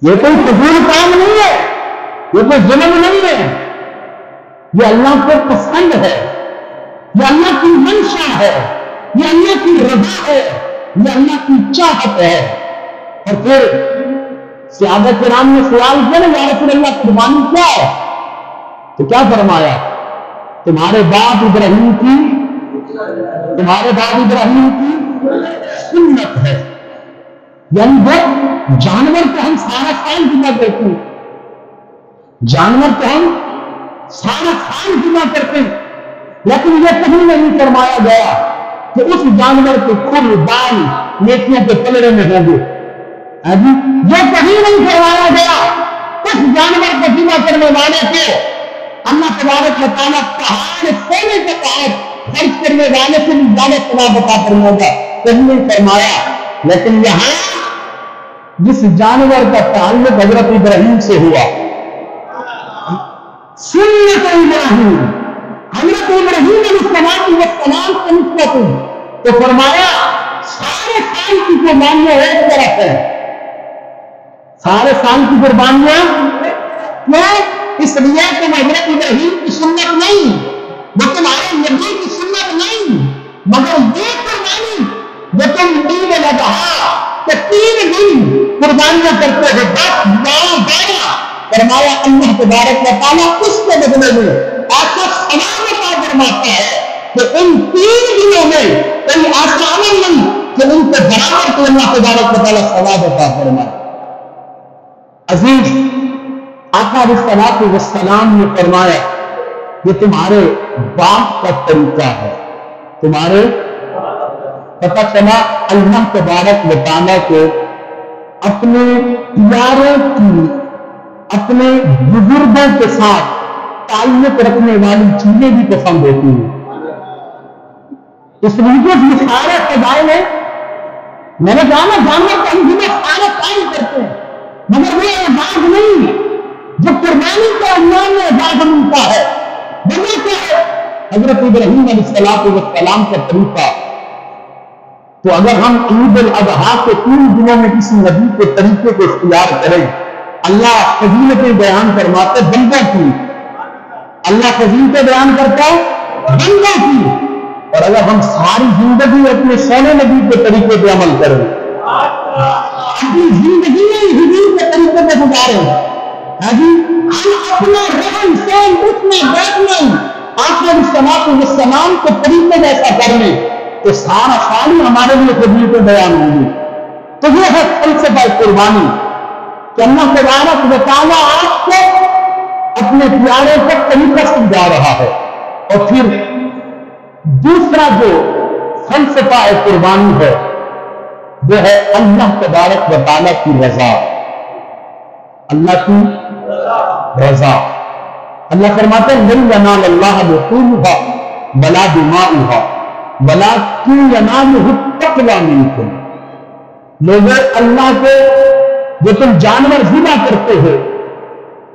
یہ کوئی فضول کام نہیں ہے، یہ کوئی ظلم نہیں ہے، یہ اللہ کو پسند ہے، یہ اللہ کی منشا ہے، یہ اللہ کی رضا ہے، یہ اللہ کی چاہت ہے۔ اور پھر صحابہ کرام نے سوال کیا نا، یا رسول اللہ قربانی کیا ہے؟ تو کیا فرمایا؟ تمہارے باپ ابراہیم کی سنت ہے۔ یعنی وہ جانور کو ہم سارا سال ذبح کرتے ہیں، جانور کو ہم سارا سال ذبح کرتے ہیں، لیکن یہ کبھی نہیں فرمایا گیا کہ اس جانور کے کھل بال نیکیوں کے پلڑے میں ہوں گے۔ یہ کبھی نہیں فرمایا گیا اس جانور کو ذبح کرنے والے کو اللہ تبارک و تعالیٰ پہاڑ سونے کے پہاڑ خرچ کرنے والے سے بھی زیادہ ثواب عطا فرمائے گا، کہیں نہیں فرمایا۔ لیکن یہاں جس جانور کا تعلق حضرت ابراہیم سے ہوا، سنت ابراہیم، حضرت ابراہیم علیہ السلام کے نسبت، تو فرمایا سارے سال کی قربانیاں ایک طرف ہے، سارے سال کی قربانیاں کیوں؟ اس لیے کہ حضرت ابراہیم کی سنت نہیں، وہ تمہارے نبی کی سنت نہیں، مگر یہ قربانی جو تم عید الاضحیٰ کہ 3 دن قربانیاں کرتے ہو، 10 9 12، فرمایا اللہ تبارک و تعالیٰ اس کے بدلے میں ایسا ثواب عطا فرماتا ہے کہ ان 3 دنوں میں کوئی ایسا عمل نہیں کہ ان کے برابر کو اللہ تبارک و تعالیٰ ثواب عطا فرمائے۔ عزیز، آقا علیہ الصلوۃ والسلام نے فرمایا یہ تمہارے باپ کا طریقہ ہے، تمہارے پتہ چلا اللہ تبارک و تعالیٰ کو اپنے پیاروں کی، اپنے بزرگوں کے ساتھ تعلق رکھنے والی چیزیں بھی پسند ہوتی ہیں۔ اس لیے یہ سارے فضائل ہیں، میں نے کہا نا جانور کا ہم سارے کام کرتے ہیں، مگر وہ اعزاز نہیں جو قربانی کا اللہ میں اعزاز ملتا ہے، وہ کیا ہے؟ حضرت ابراہیم علیہ السلام کا طریقہ۔ تو اگر ہم عید الاضحیٰ کے 3 دنوں میں کسی نبی کے طریقے کو اختیار کریں، اللہ فضیلتیں بیان فرماتے بندوں کی، اللہ فضیلتیں بیان کرتا ہے بندوں کی، اور اگر ہم ساری زندگی اپنے سونے نبی کے طریقے پہ عمل کریں، اپنی زندگی میں حضور کے طریقے پہ گزاریں، ہم اپنا رہن سہن اٹھنا بیٹھنا آقا علیہ الصلوۃ والسلام کے طریقے جیسا کر لیں تو سارا سال ہی ہمارے لیے فضیلتیں بیان ہوں گی۔ تو یہ ہے فلسفہ قربانی کہ اللہ تبارک و تعالیٰ آپ کو اپنے پیارے کا طریقہ سمجھا رہا ہے۔ اور پھر دوسرا جو فلسفہ قربانی ہے وہ ہے اللہ تبارک و تعالیٰ کی رضا، اللہ کی رضا۔ اللہ فرماتے ہیں لن ینال اللہ لحومها ولا دماؤها ولکن ینالہ التقوی منکم۔ لوگوں، اللہ کو جو تم جانور ذبح کرتے ہو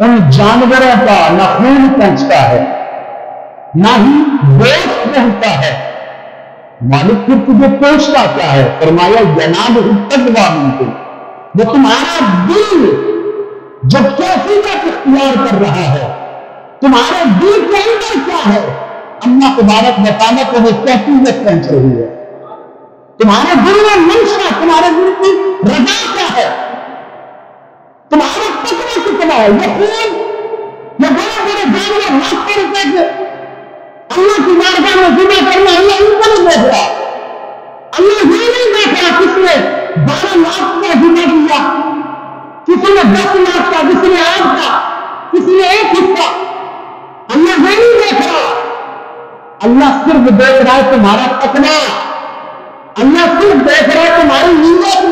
ان جانوروں کا نہ خون پہنچتا ہے نہ ہی گوشت پہنچتا ہے، مالک پھر تجھے پوچھتا کیا ہے؟ فرمایا ینالہ التقوی منکم، وہ تمہارا دل جو کیفیت اختیار کر رہا ہے، تمہارے دل کے اندر کیا ہے، اللہ تبارک و تعالیٰ کو وہ کیفیت پہنچ رہی ہے، تمہارے دل میں منشا، تمہارے دل کی رضا کیا ہے، تمہارا تقوی کتنا ہے۔ یہ خون، یہ بڑے بڑے جانور لاکھوں روپے کے اللہ کی بارگاہ میں ذبح کرنا، اللہ ان کو نہیں دیکھ رہا، اللہ یہ نہیں دیکھ رہا کس نے 12 لاکھ کا ذبح کیا، کسی نے 10 لاکھ کا، کسی نے 8 کا، کسی نے 1 حصہ، اللہ یہ نہیں دیکھ رہا۔ اللہ صرف دیکھ رہا ہے تمہارا تقوی، اللہ صرف دیکھ رہا ہے تمہاری نیت۔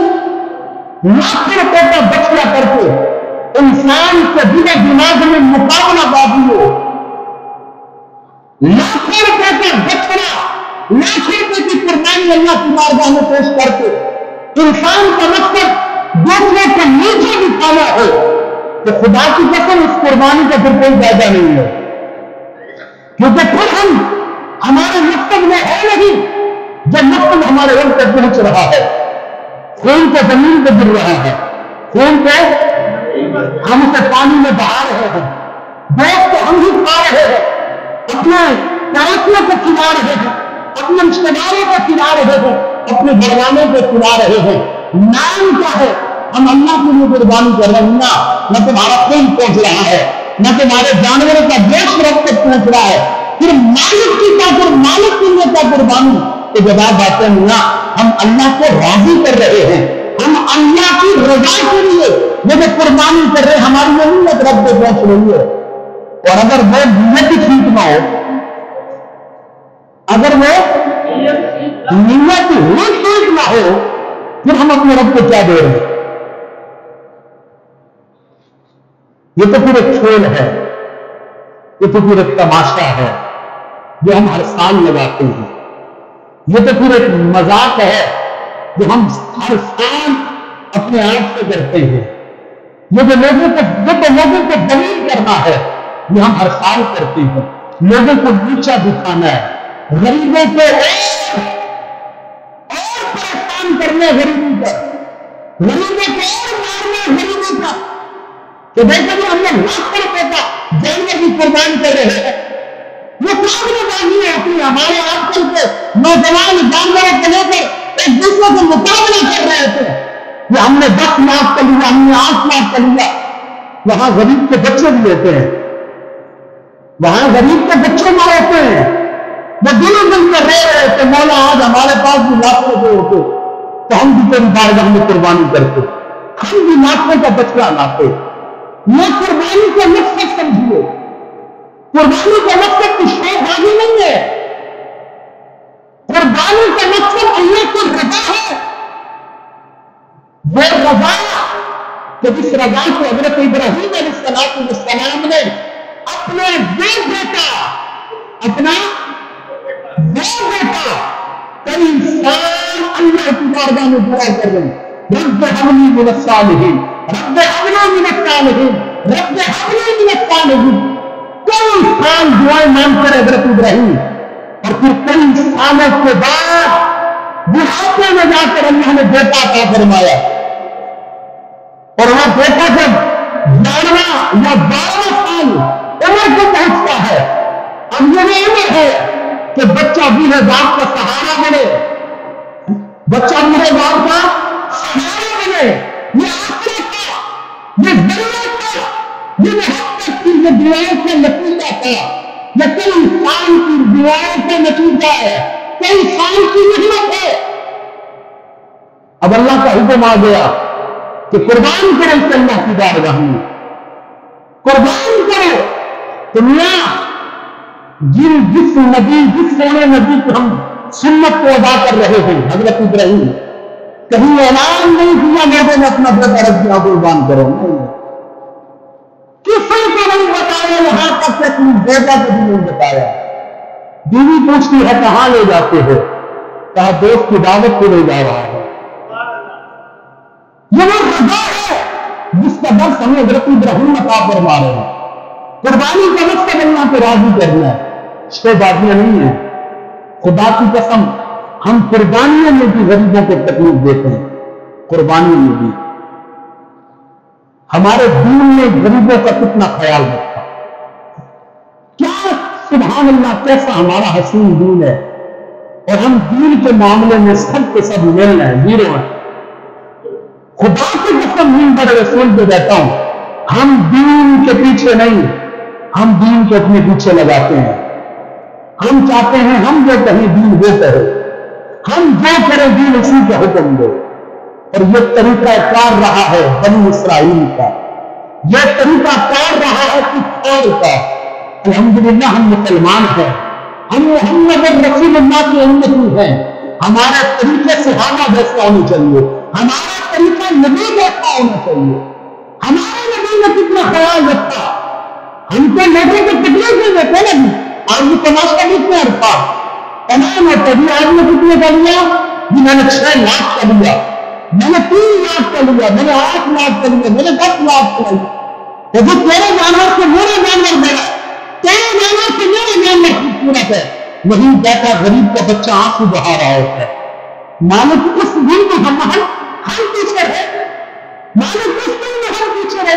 لاکھوں روپے کا بچڑا کر کے انسان کے دل و دماغ میں مقابلہ بازی ہو، لاکھوں روپے کا بچڑا، لاکھوں روپے کی قربانی اللہ کی بارگاہ میں پیش کر کے انسان کا مقصد دوسرے کو نیچے دکھانا ہو تو خدا کی قسم اس قربانی کا پھر کوئی فائدہ نہیں ہے، کیونکہ پھر ہمارے مقصد میں ہے نہیں جو مقصد ہمارے رب تک پہنچ رہا ہے، خون کو زمین پہ گر رہا ہے، خون کو ہم اسے پانی میں بہا رہے ہیں، دوست کو ہم ہی کھا رہے ہیں، اپنے پڑوسیوں کو کھلا رہے ہیں، اپنے رشتے داروں کو کھلا رہے ہیں، اپنے گھر والوں کو کھلا رہے ہیں۔ نام کیا ہے؟ ہم اللہ کے لیے قربانی کر رہے ہیں۔ نہ تمہارا خون پہنچ رہا ہے، نہ تمہارے جانوروں کا گوشت رکھ تک پہنچ رہا ہے، پھر مالک کی مالک کے لیے کیا قربانی؟ تو جواب آتے ہیں نہ، ہم اللہ کو راضی کر رہے ہیں، ہم اللہ کی رضا کے لیے یہ جو قربانی کر رہے ہیں، ہماری نیت رب کو پہنچ رہی ہے۔ اور اگر وہ نیت ٹھیک نہ ہو، اگر وہ نیت ہی ٹھیک نہ ہو، پھر ہم اپنے رب کو کیا دے رہے ہیں؟ یہ تو پھر ایک کھیل ہے، یہ تو پھر ایک تماشا ہے جو ہم ہر سال لگاتے ہیں، یہ تو پھر ایک مذاق ہے جو ہم ہر سال اپنے آپ سے کرتے ہیں، یہ جو لوگوں کو دلیل کرنا ہے یہ ہم ہر سال کرتے ہیں، لوگوں کو نیچا دکھانا ہے، غریبوں کو اور پریشان کرنا، غریبوں کو اور مارنا غریبوں کا، کہ دیکھو جو ہم نے لاکھوں روپے کا جانور کی قربانی کر رہے ہیں، وہ قابل بازی ہے اپنی، ہمارے آج کل کے نوجوان جانوروں کو لے کر ایک دوسرے سے مقابلہ کر رہے تھے کہ ہم نے 10 لاکھ کا لیا، ہم نے 8 لاکھ کا لیا۔ وہاں غریب کے بچے بھی ہوتے ہیں، وہاں غریب کے بچے بھی ہوتے ہیں، وہ دل کر رہے تھے مولا آج ہمارے پاس بھی لاکھوں روپے ہوتے تو ہم بھی تیری بارگاہ میں قربانی کرتے، ہم بھی لاکھوں کا بچہ لاتے۔ یہ قربانی کا مقصد سمجھیے، قربانی کا مقصد کچھ شوق بازی نہیں ہے، قربانی کا مقصد اللہ کی رضا ہے، وہ رضا کہ جس رضا کو حضرت ابراہیم علیہ السلام نے اپنا وہ بیٹا کئی سال اللہ کی بارگاہ میں دعا کر رہے ہیں، رب حبلی من الصالحین، رب حبلی من الصالحین، رب حبلی من الصالحین، کئی سال دعائیں مانگ کر حضرت ابراہیم، اور پھر کئی سالوں کے بعد بڑھاپے میں جا کر اللہ نے بیٹا عطا فرمایا، اور وہ بیٹا جب 11 یا 12 سال عمر کو پہنچتا ہے، اب یہ عمر ہے کہ بچہ بوڑھے باپ کا سہارا بنے، بچہ بوڑھے باپ کا سہارا بنے، یہ آخرت کا، یہ ضرورت کا، یہ محبت کی، یہ دعاؤں کا نتیجہ تھا، یہ کئی سال کی دعاؤں کا نتیجہ ہے، کئی سال کی محنت ہے۔ اب اللہ کا حکم آ گیا کہ قربان کرو اس اللہ کی بارگاہ میں، قربان کرو۔ دنیا جس سونے نبی کو ہم سنت کو ادا کر رہے ہیں، حضرت ابراہیم، کہیں اعلان نہیں کیا لوگوں نے اپنا بیٹا رکھ دیا قربان کرو، نہیں، کسی کو نہیں بتایا، یہاں تک کہ اپنی بیٹا کو بھی نہیں بتایا۔ بیوی پوچھتی ہے کہاں لے جاتے ہو؟ کہا دوست کی دعوت کو لے جا رہا ہے۔ یہ وہ رضا ہے جس کا درس ہمیں حضرت ابراہیم عطا فرما رہے ہیں۔ قربانی کا مقصد اللہ کو راضی کرنا ہے، شے بازیاں نہیں ہیں۔ خدا کی قسم ہم قربانیوں میں بھی غریبوں کو تکلیف دیتے ہیں، قربانی میں بھی۔ ہمارے دین نے غریبوں کا کتنا خیال رکھا، کیا سبحان اللہ، کیسا ہمارا حسین دین ہے، اور ہم دین کے معاملے میں سب کے سب مل ہیں، زیرو ہیں۔ خدا کی قسم نہیں، بڑے رسول پہ رہتا ہوں، ہم دین کے پیچھے نہیں، ہم دین کے اپنے پیچھے لگاتے ہیں۔ ہم چاہتے ہیں ہم جو کہیں دین وہ کرے، ہم جو کریں دین اسی کا حکم دے، اور یہ طریقہ کار رہا ہے بنی اسرائیل کا، یہ طریقہ کار رہا ہے کفار کا۔ الحمدللہ ہم مسلمان ہیں، ہم محمد رسول اللہ کی امتی ہیں، ہمارا طریقہ صحابہ جیسا ہونا چاہیے، ہمارا طریقہ نبی جیسا ہونا چاہیے۔ ہمارے نبی نے کتنا خیال رکھا، ہم کو لوگوں کو تکلیف نہیں دیتے نہیں۔ آج بھی تماشا کتنے عرصہ تمام ہوتا ہے، آج میں کتنے کا لیا جی؟ میں نے 6 لاکھ کا لیا، میں نے 3 لاکھ کا لیا، میں نے 8 لاکھ کا لیا، میں نے 10 لاکھ کا لیا۔ تو جو تیرے جانور سے میرے جانور میرا، تیرے جانور سے میرے جانور کی قیمت ہے، وہی بیٹا غریب کا بچہ آنسو بہا رہا ہوتا ہے۔ مالک اس دن میں ہم پیچھے ہے، مالک اس دن میں ہم پیچھے ہے۔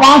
5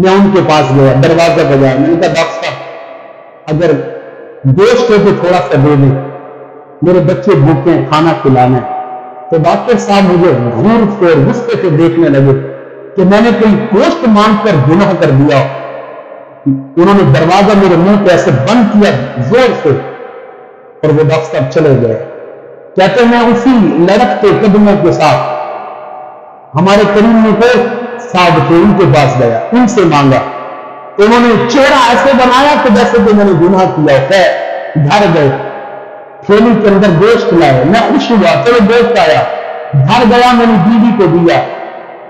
میں ان کے پاس گیا، دروازہ بجایا، میں نے کہا ڈاکٹر صاحب اگر گوشت ہو تو تھوڑا سا دے دیں، میرے بچے بھوکے ہیں، کھانا کھلانا ہے۔ تو ڈاکٹر صاحب مجھے غور سے غصے سے دیکھنے لگے کہ میں نے کوئی گوشت مانگ کر گناہ کر دیا۔ انہوں نے دروازہ میرے منہ پہ ایسے بند کیا زور سے، اور وہ ڈاکٹر صاحب چلے گئے۔ کہتے میں اسی لڑکتے قدموں کے ساتھ ہمارے کریم میں کو صاحب تھے ان کے پاس گیا، ان سے مانگا۔ انہوں نے چہرہ ایسے بنایا کہ جیسے کہ میں نے گناہ کیا ہے۔ گھر گئے، تھیلی کے اندر گوشت لائے، میں خوش ہوا، چلو گوشت آیا۔ گھر گیا، میں نے بیوی کو دیا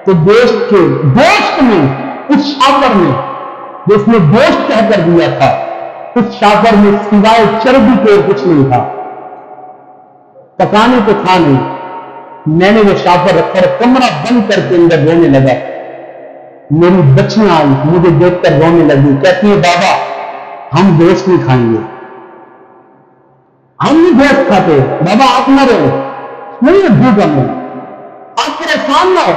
تو گوشت میں اس شاپر میں جس نے گوشت کہہ کر دیا تھا، اس شاپر میں سوائے چربی کے کچھ نہیں تھا، پکانے کو تھا نہیں۔ میں نے وہ شاپر رکھا اور کمرہ بند کر کے اندر رونے لگا۔ میری بچیاں آئی، مجھے دیکھ کر رونے لگی، کہتی ہیں بابا ہم گوشت نہیں کھائیں گے، ہم نہیں گوشت کھاتے، بابا آپ نہ رہو، نہیں ہے بھوک ہمیں، آپ پریشان نہ ہو،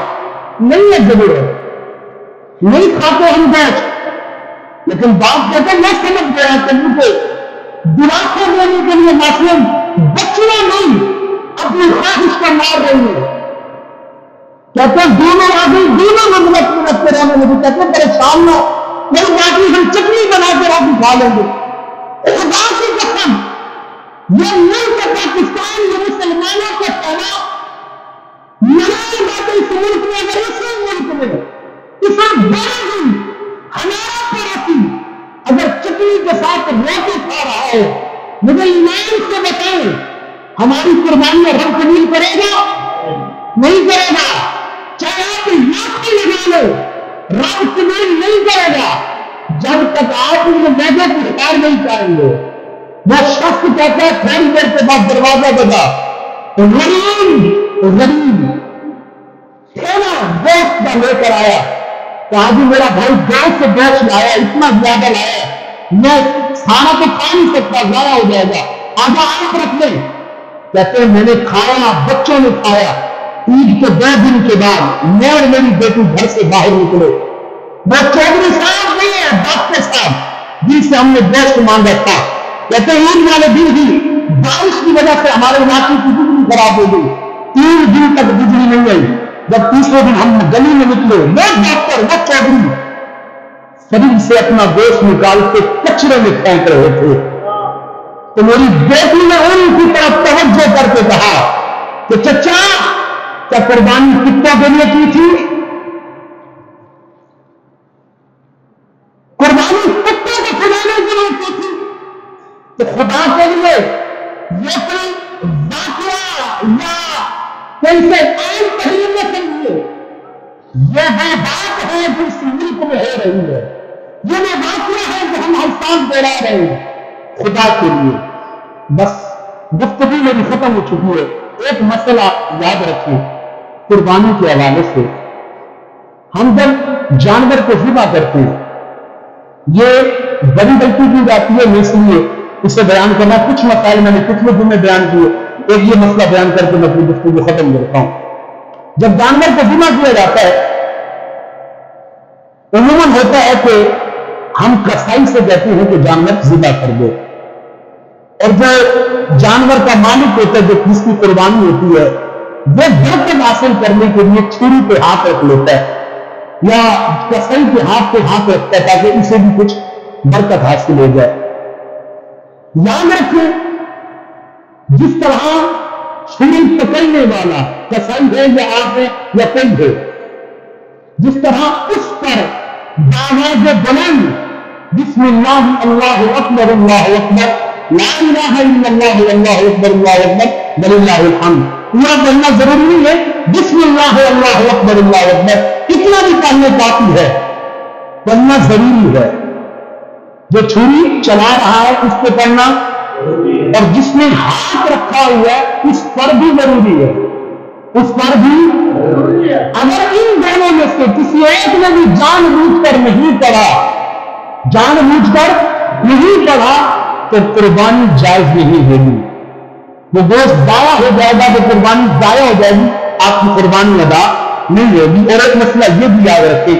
نہیں ہے ضرورت، نہیں کھاتے ہم گوشت۔ لیکن باپ کہتے ہیں میں سمجھ گیا کہ مجھے دلاسا دینے کے لیے معصوم بچیاں نہیں اپنی خواہش کا مار رہی ہے۔ کہتے ہیں دونوں آدمی دونوں مدد کرانے لگے، کہتے ہیں پریشان نہ کوئی بات نہیں، ہم چٹنی بنا کے روٹی کھا لیں گے۔ خدا کی قسم یہ ملک پاکستان، یہ مسلمانوں کا پہلا منائی بات اس ملک میں، اگر اسی ملک میں اسے بڑا دن ہمارا پڑوسی اگر چٹنی کے ساتھ روٹی کھا رہا ہے، مجھے ایمان سے بتائیں ہماری قربانیاں رب قبول کرے گا؟ نہیں کرے گا۔ چاہے آپ لاکھوں لگا لو، رب قبول نہیں کرے گا جب تک آپ ان میدے کو اختیار نہیں کریں گے۔ وہ شخص کہتا ہے تھوڑی دیر کے بعد دروازہ بجا، غریب کھانا گوشت کا لے کر آیا، کہا جی میرا بھائی گوشت سے گوشت لایا، اتنا زیادہ لایا، میں کھانا تو کھا نہیں سکتا، ضائع ہو جائے گا، آدھا آپ رکھ لیں۔ کہتے ہیں میں نے کھایا، بچوں نے کھایا۔ عید کے 2 دن کے بعد میں اور میری بیٹی گھر سے باہر نکلے، وہ چودھری صاحب نہیں ہے، ڈاکٹر صاحب جن سے ہم نے گوشت مانگا تھا، کہتے ہیں عید والے دن ہی بارش کی وجہ سے ہمارے علاقے کی بجلی خراب ہو گئی، 3 دن تک بجلی نہیں آئی۔ جب تیسرے دن ہم گلی میں نکلے، وہ ڈاکٹر وہ چودھری شریر سے اپنا گوشت نکال کے کچرے میں پھینک رہے تھے۔ تو میری بیٹی نے ان کی طرف توجہ کر کے کہا کہ چچا کیا قربانی کتوں کے لیے کی تھی؟ قربانی کتوں کو کھلانے کے لیے کی تھی؟ تو خدا کے لیے یہ کوئی واقعہ یا کیسے عام تحریر میں سمجھیے، یہ وہ بات ہے جو اس ملک میں ہو رہی ہے، یہ وہ واقعہ ہے جو ہم ہر سال دوہرا رہے ہیں۔ خدا کے لیے بس گفتگو میری ختم ہو چکی ہے۔ ایک مسئلہ یاد رکھیں قربانی کے حوالے سے، ہم جب جانور کو ذبح کرتے ہیں یہ بڑی غلطی کی جاتی ہے، اس لیے اسے بیان کرنا، کچھ مسائل میں نے پچھلے دن میں بیان کیے، ایک یہ مسئلہ بیان کر کے میں اپنی گفتگو ختم کرتا ہوں۔ جب جانور کو ذبح کیا جاتا ہے عموماً ہوتا ہے کہ ہم کسائی سے کہتے ہیں کہ جانور ذبح کر دو، اور جو جانور کا مالک ہوتا ہے جو جس کی قربانی ہوتی ہے وہ برکت حاصل کرنے کے لیے چھری پہ ہاتھ رکھ لیتا ہے یا کسائی کے ہاتھ پہ ہاتھ رکھتا ہے تاکہ اسے بھی کچھ برکت حاصل ہو جائے۔ یاد رکھیں جس طرح چھری پکڑنے والا کسائی ہے یا آپ ہے یا کوئی ہے، جس طرح اس پر باواز بلند بسم اللہ اللہ اکبر اللہ اکبر لا الہ الا اللہ واللہ اکبر اللہ اکبر وللہ الحمد پورا بولنا ضروری نہیں ہے، بسم اللہ اللہ اکبر اللہ اکبر اتنا بھی پڑھنے کافی ہے، پڑھنا ضروری ہے۔ جو چھری چلا رہا ہے اس پہ پڑھنا، اور جس نے ہاتھ رکھا ہوا ہے اس پر بھی ضروری ہے، اس پر بھی ضروری ہے۔ اگر ان دونوں میں سے کسی ایک نے بھی جان بوجھ کر نہیں پڑھا، جان بوجھ کر نہیں پڑھا تو قربانی جائز نہیں ہوگی، وہ گوشت ضائع ہو جائے گا، وہ قربانی ضائع ہو جائے گی، آپ کی قربانی ادا نہیں ہوگی۔ اور ایک مسئلہ یہ بھی یاد رکھیں